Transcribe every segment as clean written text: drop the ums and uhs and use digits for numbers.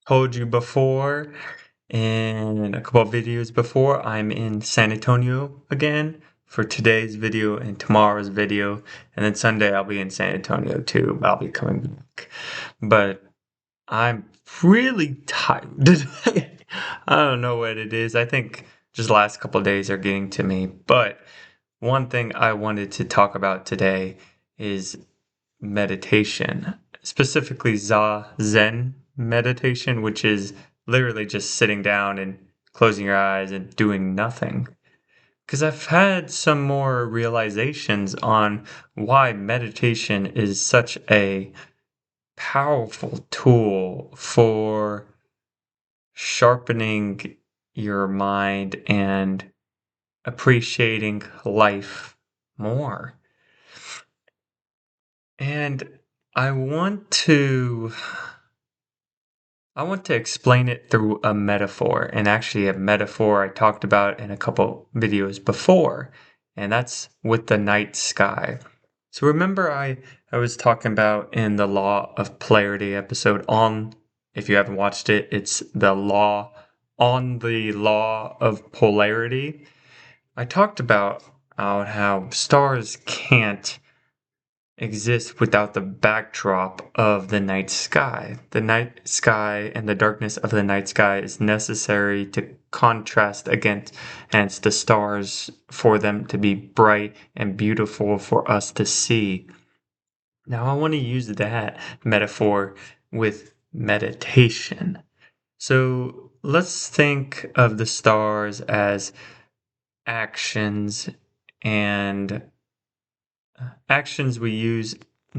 told you before in a couple of videos before, I'm in San Antonio again for today's video and tomorrow's video. And then Sunday I'll be in San Antonio too. I'll be coming back. But I'm really tired. I don't know what it is. I think just the last couple of days are getting to me. But one thing I wanted to talk about today is meditation, specifically Zazen meditation, which is literally just sitting down and closing your eyes and doing nothing. Because I've had some more realizations on why meditation is such a powerful tool for sharpening your mind and appreciating life more. And I want to I want to explain it through a metaphor, and actually a metaphor I talked about in a couple videos before, and that's with the night sky. So remember I was talking about in the Law of Polarity episode on, if you haven't watched it, it's the law of polarity. I talked about how stars can't exist without the backdrop of the night sky. The night sky and the darkness of the night sky is necessary to contrast against the stars for them to be bright and beautiful for us to see. Now, I want to use that metaphor with meditation. So let's think of the stars as actions and actions we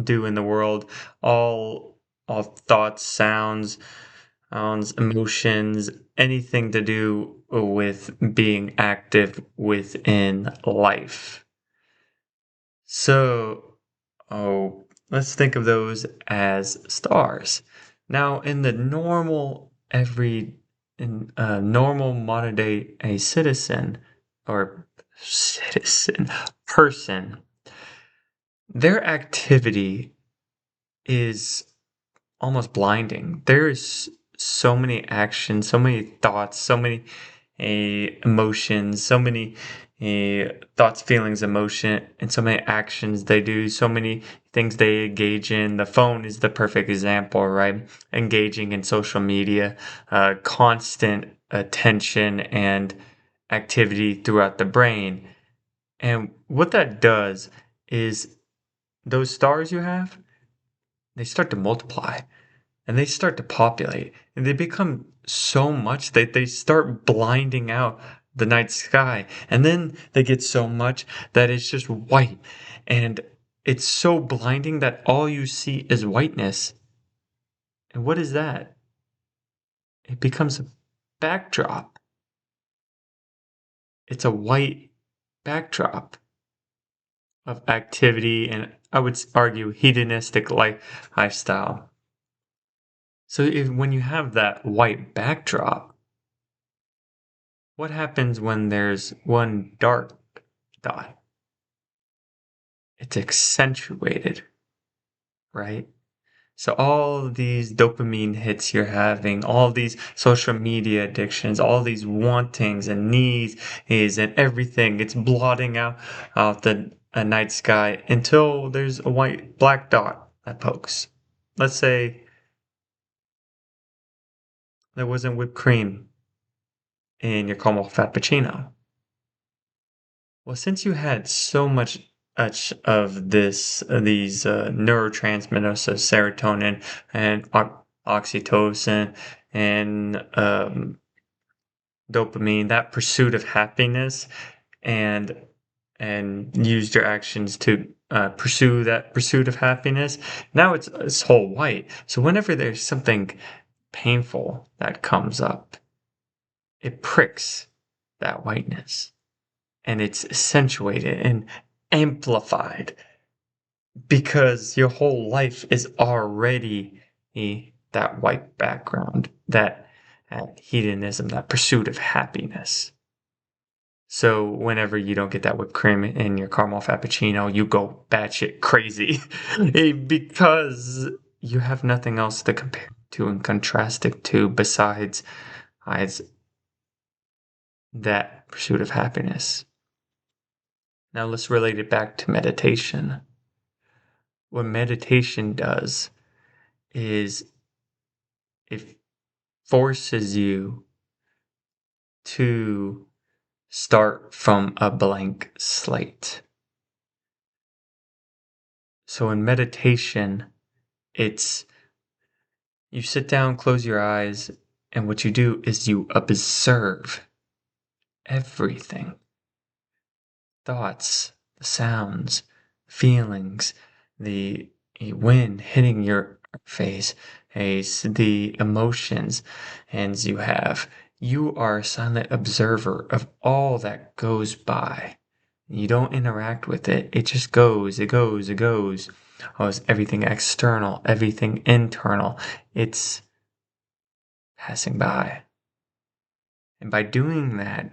do in the world, all thoughts, sounds, emotions, anything to do with being active within life. So, let's think of those as stars. Now, in the normal modern day a citizen or citizen person, their activity is almost blinding. There is so many actions, so many thoughts, so many emotions, so many thoughts, feelings, emotion, and so many actions they do, so many things they engage in. The phone is the perfect example, right? Engaging in social media, constant attention and activity throughout the brain. And what that does is those stars you have, they start to multiply and they start to populate and they become so much that they start blinding out the night sky. And then they get so much that it's just white. And it's so blinding that all you see is whiteness. And what is that? It becomes a backdrop. It's a white backdrop of activity and I would argue hedonistic lifestyle. So when you have that white backdrop, what happens when there's one dark dot? It's accentuated, right? So all these dopamine hits you're having, all these social media addictions, all these wantings and needs and everything, it's blotting out the night sky until there's a black dot that pokes. Let's say there wasn't whipped cream in your caramel frappuccino. Well, since you had so much of these neurotransmitters, so serotonin and oxytocin and dopamine, that pursuit of happiness, and used your actions to pursue that pursuit of happiness. Now it's whole white. So whenever there's something painful that comes up, it pricks that whiteness. And it's accentuated and amplified because your whole life is already that white background, that hedonism, that pursuit of happiness. So whenever you don't get that whipped cream in your caramel frappuccino, you go batshit crazy because you have nothing else to compare to and contrast it to besides is that pursuit of happiness? Now let's relate it back to meditation. What meditation does is it forces you to start from a blank slate. So in meditation, it's you sit down, close your eyes, and what you do is you observe everything: thoughts, the sounds, feelings, the wind hitting your face, the emotions, and you have. You are a silent observer of all that goes by. You don't interact with it. It just goes, it goes, it goes. Oh, it's everything external, everything internal. It's passing by. And by doing that,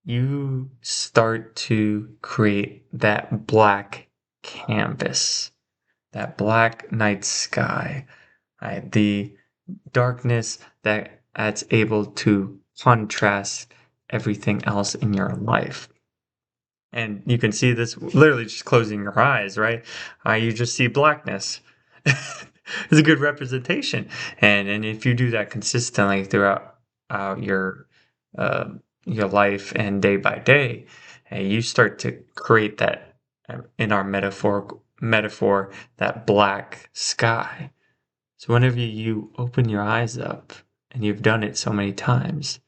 you start to create that black canvas, that black night sky, right? The darkness that's able to contrast everything else in your life. And you can see this literally just closing your eyes, right? You just see blackness. It's a good representation. And if you do that consistently throughout uh, your life and day by day, you start to create that in our metaphor, that black sky. So whenever you open your eyes up, and you've done it so many times,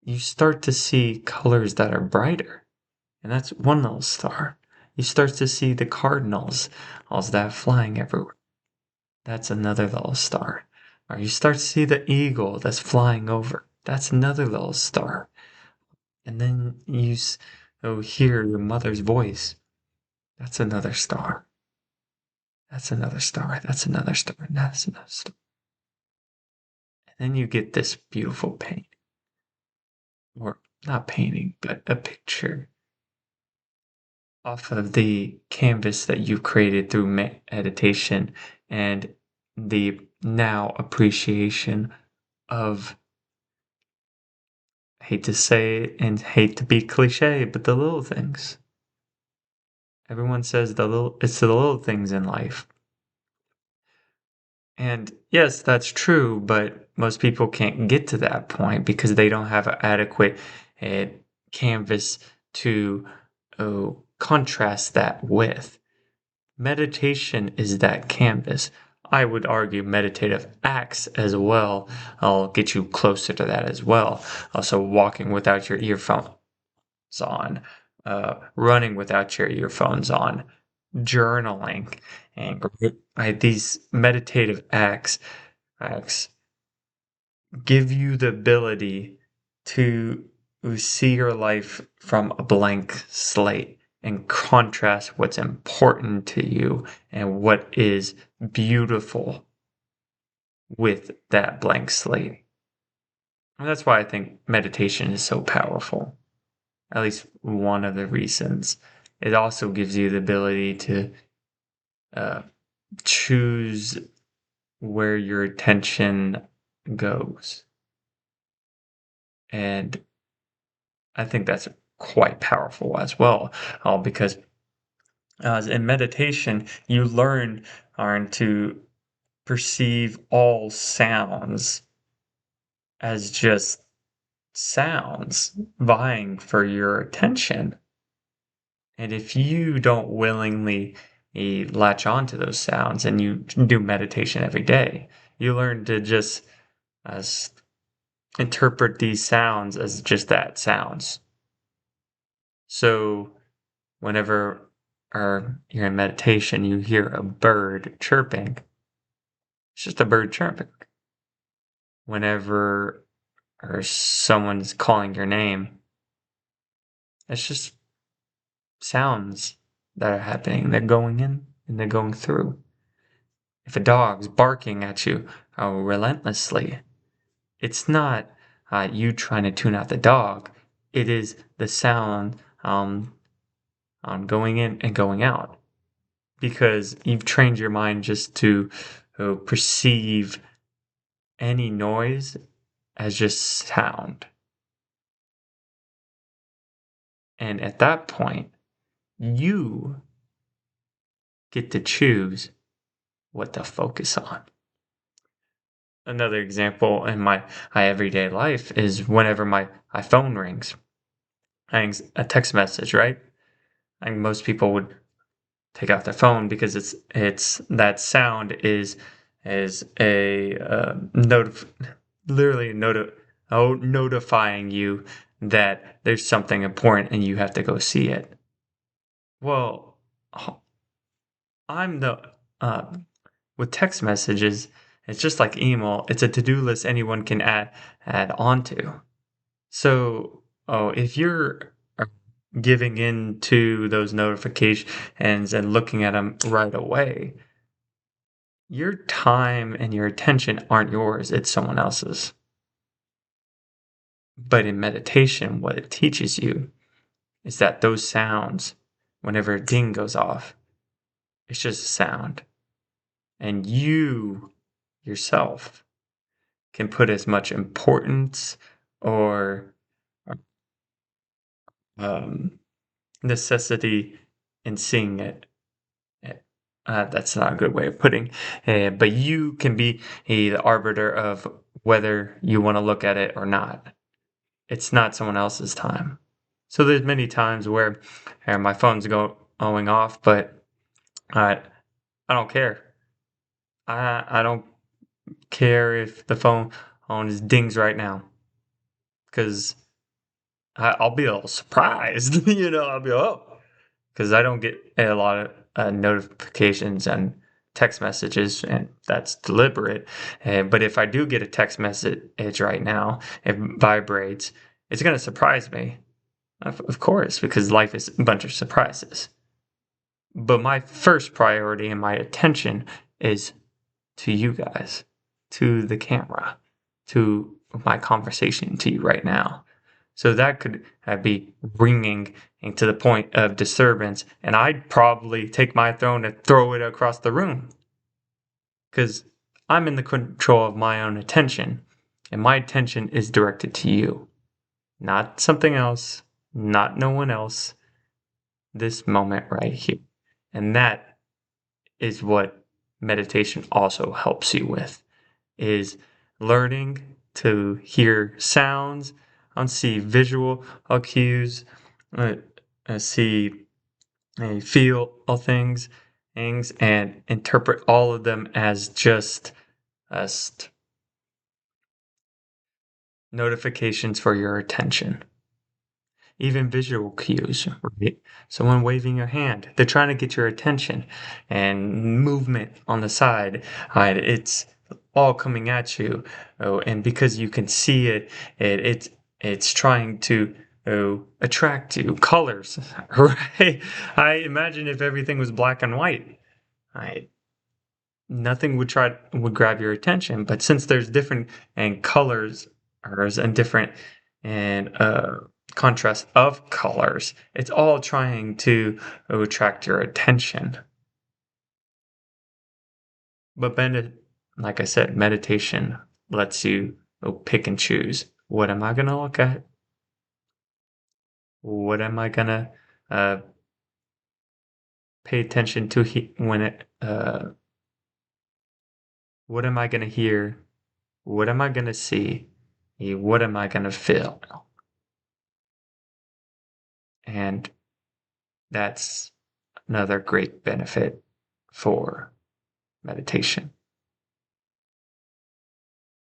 you start to see colors that are brighter. And that's one little star. You start to see the cardinals, all that flying everywhere. That's another little star. Or you start to see the eagle that's flying over. That's another little star. And then hear your mother's voice. That's another star. That's another star. That's another star. And that's another star. And then you get this beautiful painting. Or not painting, but a picture off of the canvas that you've created through meditation and the now appreciation of, I hate to say it and hate to be cliche, but the little things. Everyone says it's the little things in life. And yes, that's true, but most people can't get to that point because they don't have an adequate uh, canvas to contrast that with. Meditation is that canvas. I would argue meditative acts as well. I'll get you closer to that as well. Also, walking without your earphones on, running without your earphones on, journaling, and these meditative acts give you the ability to see your life from a blank slate and contrast what's important to you and what is beautiful with that blank slate. And that's why I think meditation is so powerful. At least one of the reasons. It also gives you the ability to uh, choose where your attention goes. And I think that's quite powerful as well, because in meditation, you learn to perceive all sounds as just sounds vying for your attention. And if you don't willingly latch on to those sounds and you do meditation every day, you learn to just uh, interpret these sounds as just that sounds. So whenever you're in meditation, you hear a bird chirping. It's just a bird chirping. Whenever or someone's calling your name, it's just sounds that are happening. They're going in and they're going through. If a dog's barking at you relentlessly, it's not you trying to tune out the dog. It is the sound going in and going out because you've trained your mind just to who perceive any noise as just sound. And at that point, you get to choose what to focus on. Another example in my everyday life is whenever my phone rings, a text message, right? I think most people would take out their phone because it's that sound is a literally notifying you that there's something important and you have to go see it. Well, I'm the uh, with text messages, it's just like email. It's a to-do list anyone can add onto. So, oh, if you're giving in to those notifications and looking at them right away, your time and your attention aren't yours, it's someone else's. But in meditation, what it teaches you is that those sounds, whenever a ding goes off, it's just a sound. And you yourself can put as much importance or um, necessity in seeing it. That's not a good way of putting it, but you can be the arbiter of whether you want to look at it or not. It's not someone else's time. So there's many times where my phone's going off, but I I don't care. I don't care if the phone on is dings right now because I'll be a little surprised. I'll be oh, because I don't get a lot of notifications and text messages, and that's deliberate. But if I do get a text message right now, it vibrates. It's going to surprise me, of course, because life is a bunch of surprises. But my first priority and my attention is to you guys, to the camera, to my conversation to you right now. So that could be ringing to the point of disturbance, and I'd probably take my phone and throw it across the room because I'm in the control of my own attention, and my attention is directed to you, not something else, not no one else, this moment right here. And that is what meditation also helps you with, is learning to hear sounds, and see visual cues, uh, see feel all things, and interpret all of them as just notifications for your attention. Even visual cues, right? Someone waving your hand, they're trying to get your attention, and movement on the side, right? It's all coming at you, oh, and because you can see it's trying to attract you. Colors, right? I imagine if everything was black and white, right? Nothing would grab your attention. But since there's different and colors and different and contrast of colors, it's all trying to attract your attention. But like I said, meditation lets you pick and choose. What am I gonna look at? What am I gonna uh, pay attention to when it? What am I gonna hear? What am I gonna see? What am I gonna feel? And that's another great benefit for meditation.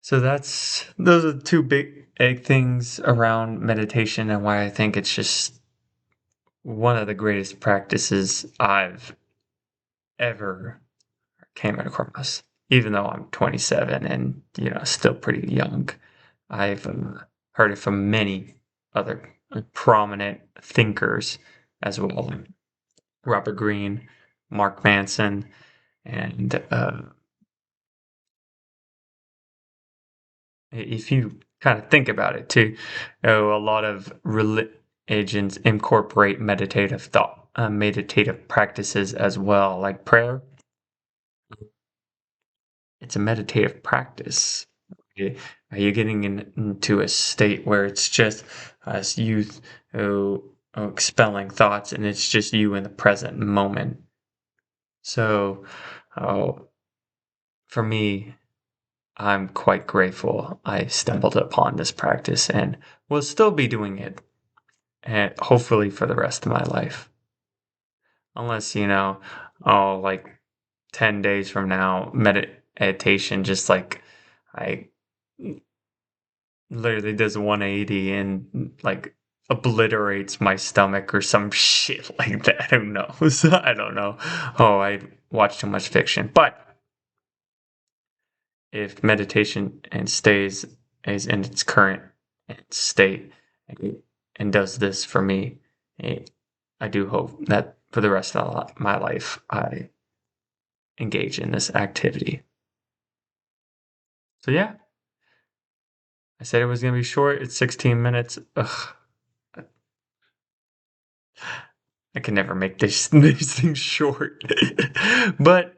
So those are two big things around meditation and why I think it's just one of the greatest practices I've ever came across. Even though I'm 27 and still pretty young, I've heard it from many other prominent thinkers as well, like Robert Greene, Mark Manson, and if you kind of think about it too, a lot of religions incorporate meditative practices as well, like prayer. it's a meditative practice. Y- Are you getting into a state where it's just as youth expelling thoughts and it's just you in the present moment? So, oh, for me, I'm quite grateful I stumbled upon this practice and will still be doing it, and hopefully for the rest of my life. Unless, oh, like 10 days from now, meditation just like I literally does 180 and like obliterates my stomach or some shit like that. Who knows? I don't know. Oh, I watch too much fiction. But if meditation and stays is in its current state and does this for me, eh, I do hope that for the rest of my life I engage in this activity. So yeah, I said it was gonna be short. It's 16 minutes. Ugh, I can never make these things short. But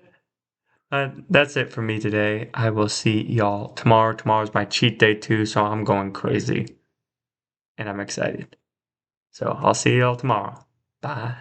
that's it for me today. I will see y'all tomorrow. Tomorrow's my cheat day too, so I'm going crazy and I'm excited. So I'll see y'all tomorrow. Bye.